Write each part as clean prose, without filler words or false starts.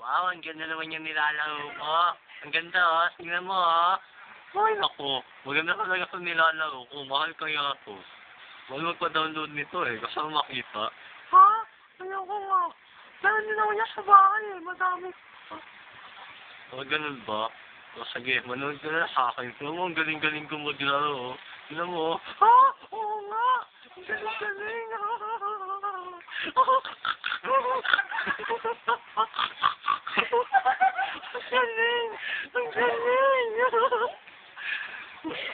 Wow, ang ganda naman yung nilalaro ko. Ang ganda, oh. Tingnan mo, oh. Ay, naku. Maganda talaga sa nilalaro ko. Mahal kaya to. Mahal magpa-download nito, eh. Gusto mo makita. Ha? Ayoko nga. Meron din ako niya sa bahay eh. Madami. Oh, ganun ba? O, sige, manood ka na sa akin. Tingnan mo, ang galing-galing ko maglaro, oh. Tingnan mo, oh. Ha? Oo nga. Ang galing-galing. Ang galing. Ang galing.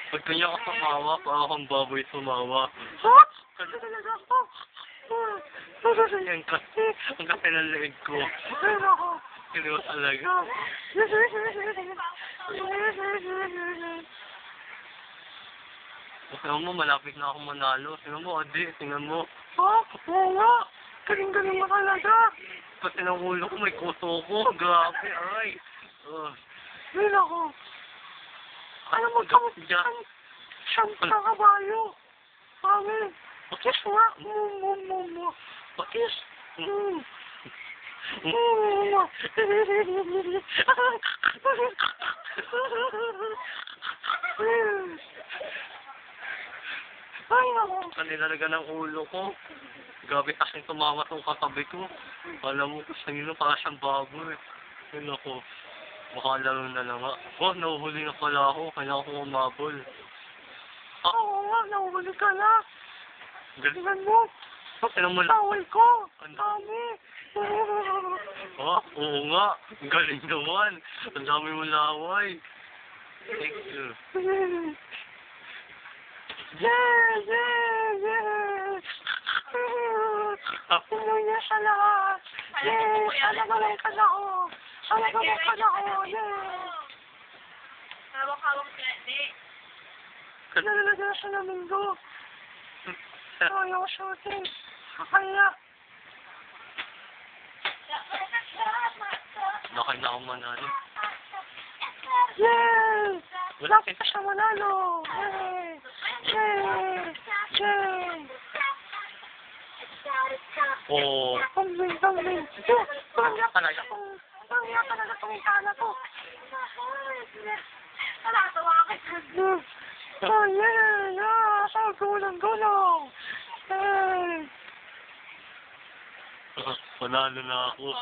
Pag kanya ka sumawa, para kang baboy sumawa. Ha? Talaga ako. Yan kasi, ang kasi ng leg ko. Ayun ako. Kino talaga. Tingnan mo, malapit na ako manalo. Tingnan mo, Adi, tingnan mo. Ha? Oo nga. Galing-galing mo talaga. Pati ng ulo ko, may kuto ko. Grabe, ay. Ayun ako. Alam mo, siyang kabayo. Mami. Pakis nga. Pakis. Ay, naku. Kanilalaga ng ulo ko. Grabe kasing tumama tong katabi ko. Alam mo, kanino para siyang baboy. Ay, naku. Makalaro na lang nga. Oh, nahuhuli na pala ako. Kailangan ko umabol. Oo nga, nahuli ka na. Galingan mo. Tingnan mo lang. Tawal ko. Ang dami. Oh, oo nga. Ang galing naman. Ang dami mo laway. Thank you. Yeah. Pinuya sa lahat. Alagawin ka na ako. Alagawin ka na ako. Hawak-hawak siya, di. Nalalagay sa lamingo. Ayaw shooting. Kaya. Nakay na ako manalo. Yay! Wala Lapit ka siya manalo. Yay! Oh. Pangling. Pangyak talaga itong ikala ko. Natatawa ka. Oh, yeah! Sa gulong. Hey! Panalo na ako.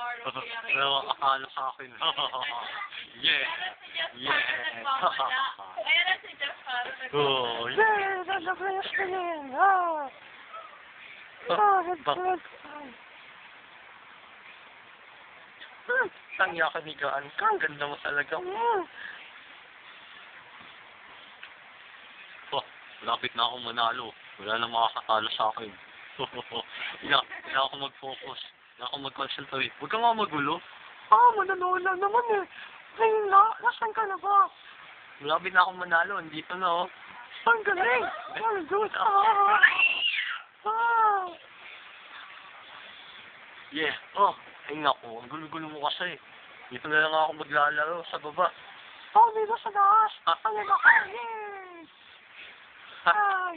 Pero akala sa akin. Yeah. Kaya na si Jeff Haro. Oh, Yay! Nalagayas ka rin! Good. Tangya ka ni Gaan ka. Ang ganda mo talaga. Oh, lapit na akong manalo. Wala na makakatalo sa akin. Ina ako mag-focus. Ina ako mag-concentrate. Huwag ka nga magulo. Manalo lang naman eh. Ngayon na, nasan ka na ba? Malapit na akong manalo. Andito na, oh. Ang galing! Ang good! Yeah. Oh, ay naku. Ang gulo-gulo mo kasi. Dito na lang ako maglalaro sa baba. Dito sa taas! Ang ako! Yay! Ay!